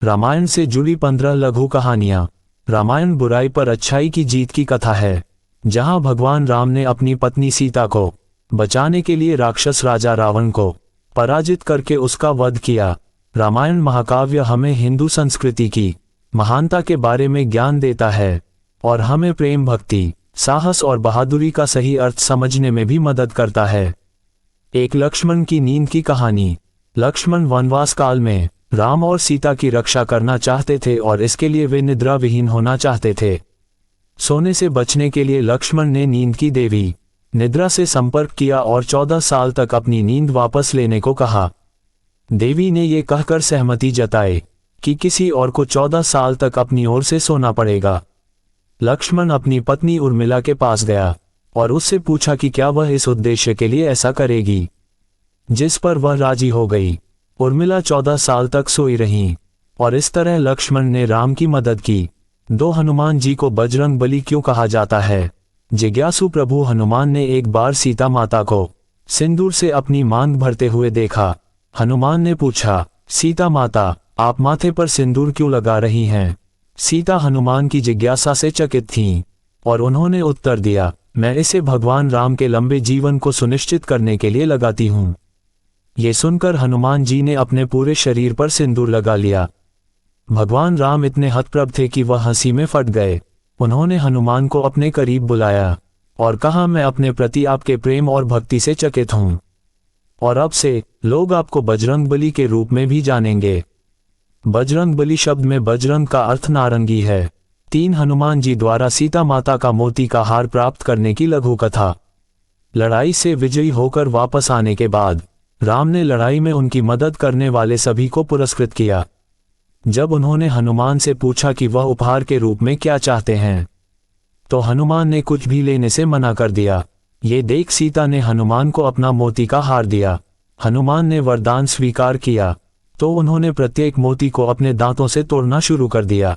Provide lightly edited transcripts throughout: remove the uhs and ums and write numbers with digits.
रामायण से जुड़ी 15 लघु कहानियां। रामायण बुराई पर अच्छाई की जीत की कथा है, जहां भगवान राम ने अपनी पत्नी सीता को बचाने के लिए राक्षस राजा रावण को पराजित करके उसका वध किया। रामायण महाकाव्य हमें हिंदू संस्कृति की महानता के बारे में ज्ञान देता है और हमें प्रेम, भक्ति, साहस और बहादुरी का सही अर्थ समझने में भी मदद करता है। एक लक्ष्मण की नींद की कहानी। लक्ष्मण वनवास काल में राम और सीता की रक्षा करना चाहते थे और इसके लिए वे निद्रा विहीन होना चाहते थे। सोने से बचने के लिए लक्ष्मण ने नींद की देवी निद्रा से संपर्क किया और 14 साल तक अपनी नींद वापस लेने को कहा। देवी ने ये कहकर सहमति जताई कि किसी और को 14 साल तक अपनी ओर से सोना पड़ेगा। लक्ष्मण अपनी पत्नी उर्मिला के पास गया और उससे पूछा कि क्या वह इस उद्देश्य के लिए ऐसा करेगी, जिस पर वह राजी हो गई। उर्मिला 14 साल तक सोई रहीं और इस तरह लक्ष्मण ने राम की मदद की। हनुमान जी को बजरंग बली क्यों कहा जाता है? जिज्ञासु प्रभु हनुमान ने एक बार सीता माता को सिंदूर से अपनी मांग भरते हुए देखा। हनुमान ने पूछा, सीता माता, आप माथे पर सिंदूर क्यों लगा रही हैं? सीता हनुमान की जिज्ञासा से चकित थीं और उन्होंने उत्तर दिया, मैं इसे भगवान राम के लंबे जीवन को सुनिश्चित करने के लिए लगाती हूँ। ये सुनकर हनुमान जी ने अपने पूरे शरीर पर सिंदूर लगा लिया। भगवान राम इतने हतप्रभ थे कि वह हंसी में फट गए। उन्होंने हनुमान को अपने करीब बुलाया और कहा, मैं अपने प्रति आपके प्रेम और भक्ति से चकित हूँ और अब से लोग आपको बजरंग बली के रूप में भी जानेंगे। बजरंग बली शब्द में बजरंग का अर्थ नारंगी है। 3 हनुमान जी द्वारा सीता माता का मोती का हार प्राप्त करने की लघु कथा। लड़ाई से विजयी होकर वापस आने के बाद राम ने लड़ाई में उनकी मदद करने वाले सभी को पुरस्कृत किया। जब उन्होंने हनुमान से पूछा कि वह उपहार के रूप में क्या चाहते हैं, तो हनुमान ने कुछ भी लेने से मना कर दिया। ये देख सीता ने हनुमान को अपना मोती का हार दिया। हनुमान ने वरदान स्वीकार किया तो उन्होंने प्रत्येक मोती को अपने दांतों से तोड़ना शुरू कर दिया।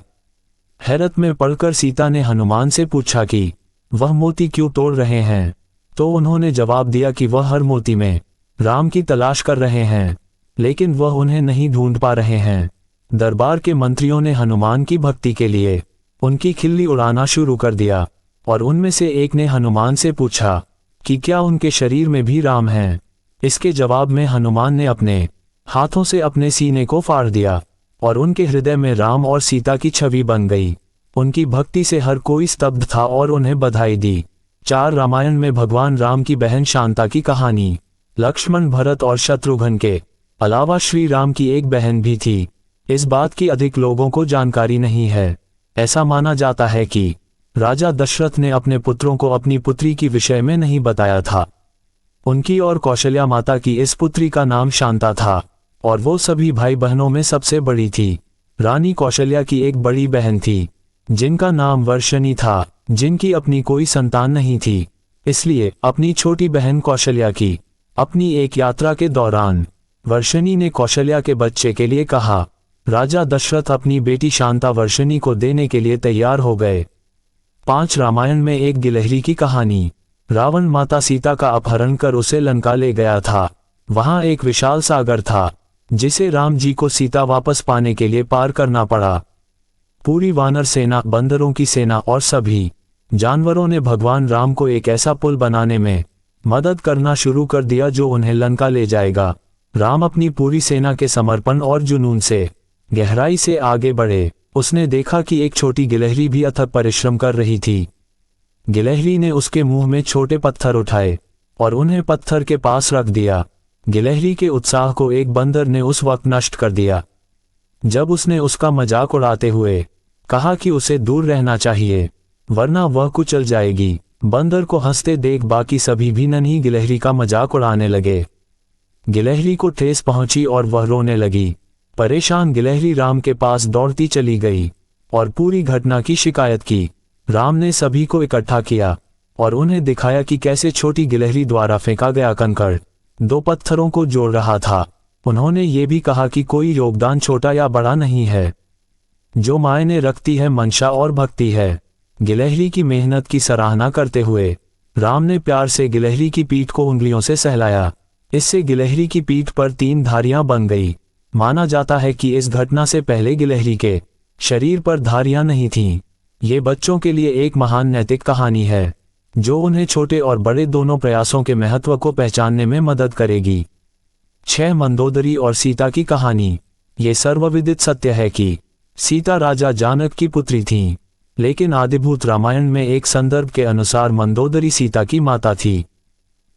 हैरत में पड़कर सीता ने हनुमान से पूछा कि वह मोती क्यों तोड़ रहे हैं, तो उन्होंने जवाब दिया कि वह हर मोती में राम की तलाश कर रहे हैं, लेकिन वह उन्हें नहीं ढूंढ पा रहे हैं। दरबार के मंत्रियों ने हनुमान की भक्ति के लिए उनकी खिल्ली उड़ाना शुरू कर दिया और उनमें से एक ने हनुमान से पूछा कि क्या उनके शरीर में भी राम हैं। इसके जवाब में हनुमान ने अपने हाथों से अपने सीने को फाड़ दिया और उनके हृदय में राम और सीता की छवि बन गई। उनकी भक्ति से हर कोई स्तब्ध था और उन्हें बधाई दी। 4 रामायण में भगवान राम की बहन शांता की कहानी। लक्ष्मण, भरत और शत्रुघ्न के अलावा श्री राम की एक बहन भी थी। इस बात की अधिक लोगों को जानकारी नहीं है। ऐसा माना जाता है कि राजा दशरथ ने अपने पुत्रों को अपनी पुत्री की विषय में नहीं बताया था। उनकी और कौशल्या माता की इस पुत्री का नाम शांता था और वो सभी भाई बहनों में सबसे बड़ी थी। रानी कौशल्या की एक बड़ी बहन थी जिनका नाम वर्षणी था, जिनकी अपनी कोई संतान नहीं थी। इसलिए अपनी छोटी बहन कौशल्या की अपनी एक यात्रा के दौरान वर्षणी ने कौशल्या के बच्चे के लिए कहा। राजा दशरथ अपनी बेटी शांता वर्षणी को देने के लिए तैयार हो गए। 5 रामायण में एक गिलहरी की कहानी। रावण माता सीता का अपहरण कर उसे लंका ले गया था। वहां एक विशाल सागर था जिसे राम जी को सीता वापस पाने के लिए पार करना पड़ा। पूरी वानर सेना, बंदरों की सेना और सभी जानवरों ने भगवान राम को एक ऐसा पुल बनाने में मदद करना शुरू कर दिया जो उन्हें लंका ले जाएगा। राम अपनी पूरी सेना के समर्पण और जुनून से गहराई से आगे बढ़े। उसने देखा कि एक छोटी गिलहरी भी अथक परिश्रम कर रही थी। गिलहरी ने उसके मुंह में छोटे पत्थर उठाए और उन्हें पत्थर के पास रख दिया। गिलहरी के उत्साह को एक बंदर ने उस वक्त नष्ट कर दिया जब उसने उसका मजाक उड़ाते हुए कहा कि उसे दूर रहना चाहिए वरना वह कुचल जाएगी। बंदर को हंसते देख बाकी सभी भी नन्ही गिलहरी का मजाक उड़ाने लगे। गिलहरी को ठेस पहुंची और वह रोने लगी। परेशान गिलहरी राम के पास दौड़ती चली गई और पूरी घटना की शिकायत की। राम ने सभी को इकट्ठा किया और उन्हें दिखाया कि कैसे छोटी गिलहरी द्वारा फेंका गया कंकड़ 2 पत्थरों को जोड़ रहा था। उन्होंने ये भी कहा कि कोई योगदान छोटा या बड़ा नहीं है, जो मायने रखती है मंशा और भक्ति है। गिलहरी की मेहनत की सराहना करते हुए राम ने प्यार से गिलहरी की पीठ को उंगलियों से सहलाया। इससे गिलहरी की पीठ पर 3 धारियां बन गई माना जाता है कि इस घटना से पहले गिलहरी के शरीर पर धारियां नहीं थीं। ये बच्चों के लिए एक महान नैतिक कहानी है जो उन्हें छोटे और बड़े दोनों प्रयासों के महत्व को पहचानने में मदद करेगी। 6 मंदोदरी और सीता की कहानी। ये सर्वविदित सत्य है कि सीता राजा जानक की पुत्री थीं, लेकिन आदिभूत रामायण में एक संदर्भ के अनुसार मंदोदरी सीता की माता थी।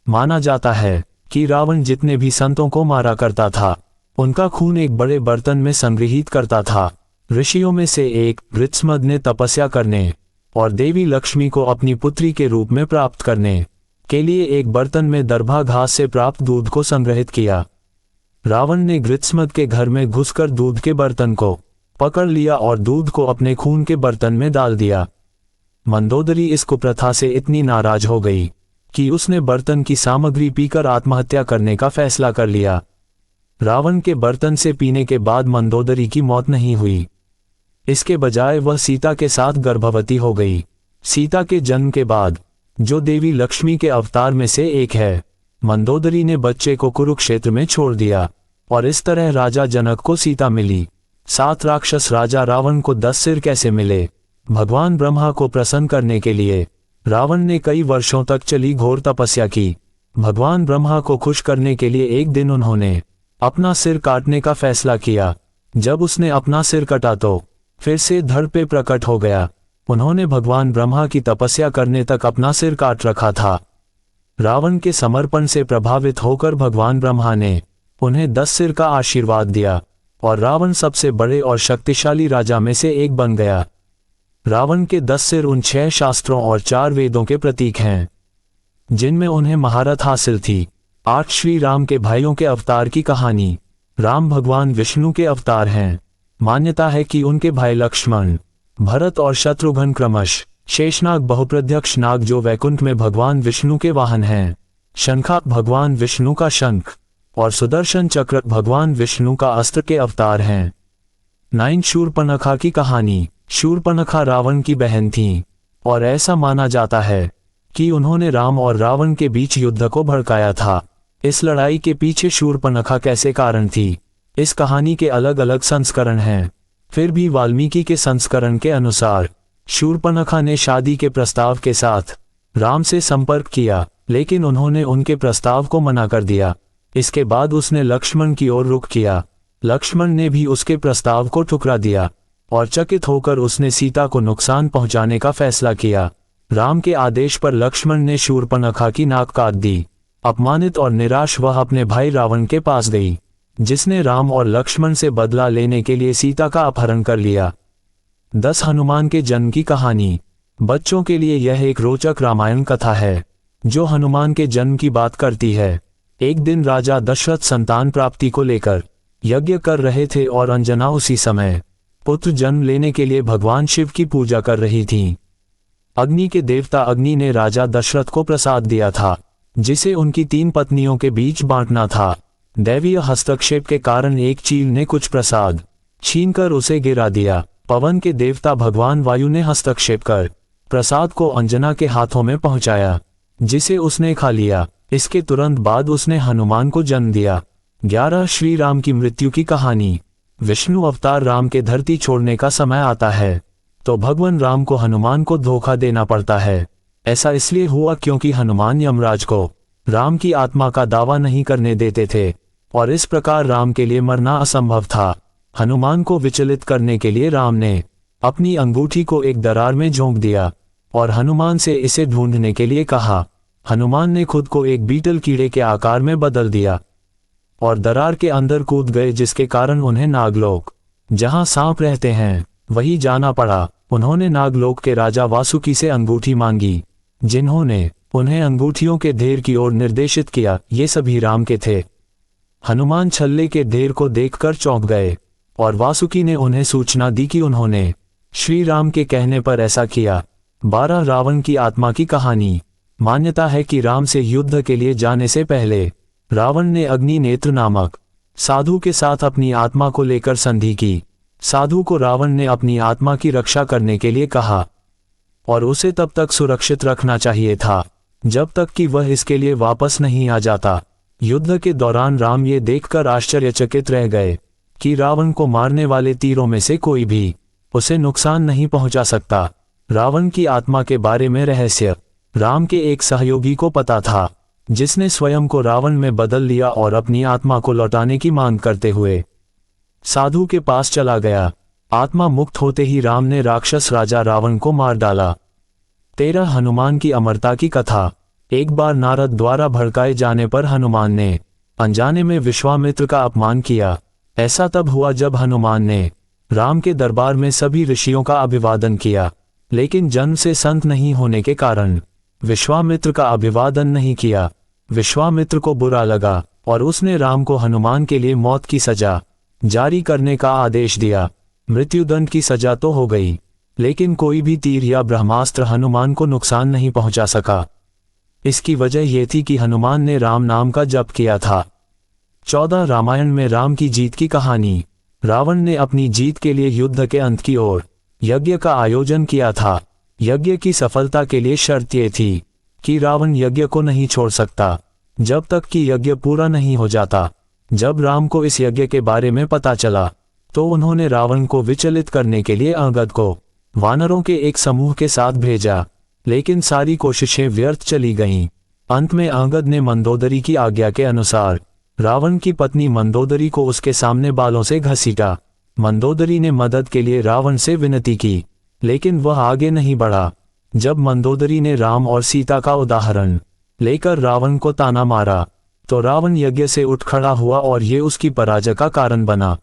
माना जाता है कि रावण जितने भी संतों को मारा करता था उनका खून एक बड़े बर्तन में संग्रहित करता था। ऋषियों में से एक गृत्समद ने तपस्या करने और देवी लक्ष्मी को अपनी पुत्री के रूप में प्राप्त करने के लिए एक बर्तन में दर्भा घास से प्राप्त दूध को संग्रहित किया। रावण ने गृत्समद के घर में घुसकर दूध के बर्तन को पकड़ लिया और दूध को अपने खून के बर्तन में डाल दिया। मंदोदरी इस कुप्रथा से इतनी नाराज हो गई कि उसने बर्तन की सामग्री पीकर आत्महत्या करने का फैसला कर लिया। रावण के बर्तन से पीने के बाद मंदोदरी की मौत नहीं हुई, इसके बजाय वह सीता के साथ गर्भवती हो गई। सीता के जन्म के बाद, जो देवी लक्ष्मी के अवतार में से एक है, मंदोदरी ने बच्चे को कुरुक्षेत्र में छोड़ दिया और इस तरह राजा जनक को सीता मिली। 7 राक्षस राजा रावण को 10 सिर कैसे मिले? भगवान ब्रह्मा को प्रसन्न करने के लिए रावण ने कई वर्षों तक चली घोर तपस्या की। भगवान ब्रह्मा को खुश करने के लिए एक दिन उन्होंने अपना सिर काटने का फैसला किया। जब उसने अपना सिर कटा तो फिर से धड़ पे प्रकट हो गया। उन्होंने भगवान ब्रह्मा की तपस्या करने तक अपना सिर काट रखा था। रावण के समर्पण से प्रभावित होकर भगवान ब्रह्मा ने उन्हें 10 सिर का आशीर्वाद दिया और रावण सबसे बड़े और शक्तिशाली राजा में से एक बन गया। रावण के 10 सिर उन 6 शास्त्रों और 4 वेदों के प्रतीक हैं जिनमें उन्हें महारत हासिल थी। 8 श्री राम के भाइयों के अवतार की कहानी। राम भगवान विष्णु के अवतार हैं। मान्यता है कि उनके भाई लक्ष्मण, भरत और शत्रुघ्न क्रमश शेषनाग बहुप्रध्यक्ष नाग जो वैकुंठ में भगवान विष्णु के वाहन हैं, शंखाक भगवान विष्णु का शंख और सुदर्शन चक्र भगवान विष्णु का अस्त्र के अवतार हैं। 9 शूर्पणखा की कहानी। शूर्पणखा रावण की बहन थीं और ऐसा माना जाता है कि उन्होंने राम और रावण के बीच युद्ध को भड़काया था। इस लड़ाई के पीछे शूर्पणखा कैसे कारण थी? इस कहानी के अलग अलग संस्करण हैं। फिर भी वाल्मीकि के संस्करण के अनुसार शूर्पणखा ने शादी के प्रस्ताव के साथ राम से संपर्क किया, लेकिन उन्होंने उनके प्रस्ताव को मना कर दिया। इसके बाद उसने लक्ष्मण की ओर रुख किया। लक्ष्मण ने भी उसके प्रस्ताव को ठुकरा दिया और चकित होकर उसने सीता को नुकसान पहुंचाने का फैसला किया। राम के आदेश पर लक्ष्मण ने शूर्पणखा की नाक काट दी। अपमानित और निराश वह अपने भाई रावण के पास गई, जिसने राम और लक्ष्मण से बदला लेने के लिए सीता का अपहरण कर लिया। 10 हनुमान के जन्म की कहानी। बच्चों के लिए यह एक रोचक रामायण कथा है जो हनुमान के जन्म की बात करती है। एक दिन राजा दशरथ संतान प्राप्ति को लेकर यज्ञ कर रहे थे और अंजना उसी समय पुत्र जन्म लेने के लिए भगवान शिव की पूजा कर रही थीं। अग्नि के देवता अग्नि ने राजा दशरथ को प्रसाद दिया था, जिसे उनकी 3 पत्नियों के बीच बांटना था। दैवीय हस्तक्षेप के कारण एक चील ने कुछ प्रसाद छीनकर उसे गिरा दिया। पवन के देवता भगवान वायु ने हस्तक्षेप कर प्रसाद को अंजना के हाथों में पहुंचाया, जिसे उसने खा लिया। इसके तुरंत बाद उसने हनुमान को जन्म दिया। 11 श्री राम की मृत्यु की कहानी। विष्णु अवतार राम के धरती छोड़ने का समय आता है तो भगवान राम को हनुमान को धोखा देना पड़ता है। ऐसा इसलिए हुआ क्योंकि हनुमान यमराज को राम की आत्मा का दावा नहीं करने देते थे और इस प्रकार राम के लिए मरना असंभव था। हनुमान को विचलित करने के लिए राम ने अपनी अंगूठी को एक दरार में झोंक दिया और हनुमान से इसे ढूंढने के लिए कहा। हनुमान ने खुद को एक बीटल कीड़े के आकार में बदल दिया और दरार के अंदर कूद गए, जिसके कारण उन्हें नागलोक, जहां सांप रहते हैं, वही जाना पड़ा। उन्होंने नागलोक के राजा वासुकी से अंगूठी मांगी, जिन्होंने उन्हें अंगूठियों के ढेर की ओर निर्देशित किया। ये सभी राम के थे। हनुमान छल्ले के ढेर को देखकर चौंक गए और वासुकी ने उन्हें सूचना दी कि उन्होंने श्री राम के कहने पर ऐसा किया। 12 रावण की आत्मा की कहानी। मान्यता है कि राम से युद्ध के लिए जाने से पहले रावण ने अग्नि नेत्र नामक साधु के साथ अपनी आत्मा को लेकर संधि की। साधु को रावण ने अपनी आत्मा की रक्षा करने के लिए कहा और उसे तब तक सुरक्षित रखना चाहिए था जब तक कि वह इसके लिए वापस नहीं आ जाता। युद्ध के दौरान राम ये देखकर आश्चर्यचकित रह गए कि रावण को मारने वाले तीरों में से कोई भी उसे नुकसान नहीं पहुंचा सकता। रावण की आत्मा के बारे में रहस्य राम के एक सहयोगी को पता था, जिसने स्वयं को रावण में बदल लिया और अपनी आत्मा को लौटाने की मांग करते हुए साधु के पास चला गया। आत्मा मुक्त होते ही राम ने राक्षस राजा रावण को मार डाला। 13 हनुमान की अमरता की कथा। एक बार नारद द्वारा भड़काए जाने पर हनुमान ने अनजाने में विश्वामित्र का अपमान किया। ऐसा तब हुआ जब हनुमान ने राम के दरबार में सभी ऋषियों का अभिवादन किया, लेकिन जन्म से संत नहीं होने के कारण विश्वामित्र का अभिवादन नहीं किया। विश्वामित्र को बुरा लगा और उसने राम को हनुमान के लिए मौत की सजा जारी करने का आदेश दिया। मृत्युदंड की सजा तो हो गई, लेकिन कोई भी तीर या ब्रह्मास्त्र हनुमान को नुकसान नहीं पहुंचा सका। इसकी वजह यह थी कि हनुमान ने राम नाम का जप किया था। 14 रामायण में राम की जीत की कहानी। रावण ने अपनी जीत के लिए युद्ध के अंत की ओर यज्ञ का आयोजन किया था। यज्ञ की सफलता के लिए शर्त ये थी कि रावण यज्ञ को नहीं छोड़ सकता जब तक कि यज्ञ पूरा नहीं हो जाता। जब राम को इस यज्ञ के बारे में पता चला तो उन्होंने रावण को विचलित करने के लिए अंगद को वानरों के एक समूह के साथ भेजा, लेकिन सारी कोशिशें व्यर्थ चली गईं। अंत में अंगद ने मंदोदरी की आज्ञा के अनुसार रावण की पत्नी मंदोदरी को उसके सामने बालों से घसीटा। मंदोदरी ने मदद के लिए रावण से विनती की, लेकिन वह आगे नहीं बढ़ा। जब मंदोदरी ने राम और सीता का उदाहरण लेकर रावण को ताना मारा तो रावण यज्ञ से उठ खड़ा हुआ और ये उसकी पराजय का कारण बना।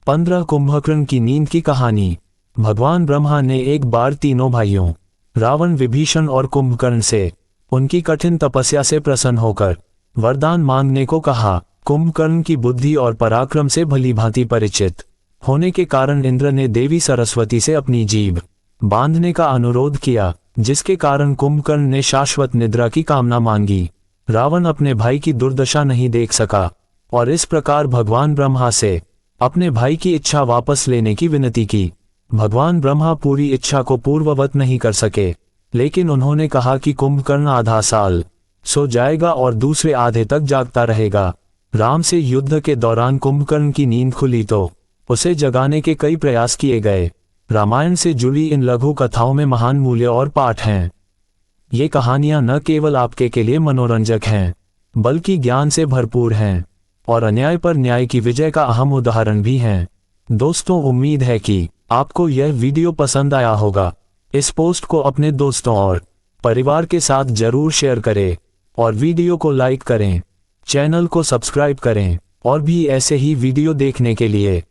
15 कुंभकर्ण की नींद की कहानी। भगवान ब्रह्मा ने एक बार तीनों भाइयों रावण, विभीषण और कुंभकर्ण से उनकी कठिन तपस्या से प्रसन्न होकर वरदान मांगने को कहा। कुंभकर्ण की बुद्धि और पराक्रम से भलीभांति परिचित होने के कारण इंद्र ने देवी सरस्वती से अपनी जीभ बांधने का अनुरोध किया, जिसके कारण कुंभकर्ण ने शाश्वत निद्रा की कामना मांगी। रावण अपने भाई की दुर्दशा नहीं देख सका और इस प्रकार भगवान ब्रह्मा से अपने भाई की इच्छा वापस लेने की विनती की। भगवान ब्रह्मा पूरी इच्छा को पूर्ववत नहीं कर सके, लेकिन उन्होंने कहा कि कुंभकर्ण आधा साल सो जाएगा और दूसरे आधे तक जागता रहेगा। राम से युद्ध के दौरान कुंभकर्ण की नींद खुली तो उसे जगाने के कई प्रयास किए गए। रामायण से जुड़ी इन लघु कथाओं में महान मूल्य और पाठ हैं। ये कहानियां न केवल आपके के लिए मनोरंजक हैं, बल्कि ज्ञान से भरपूर हैं और अन्याय पर न्याय की विजय का अहम उदाहरण भी हैं। दोस्तों, उम्मीद है कि आपको यह वीडियो पसंद आया होगा। इस पोस्ट को अपने दोस्तों और परिवार के साथ जरूर शेयर करें और वीडियो को लाइक करें, चैनल को सब्सक्राइब करें और भी ऐसे ही वीडियो देखने के लिए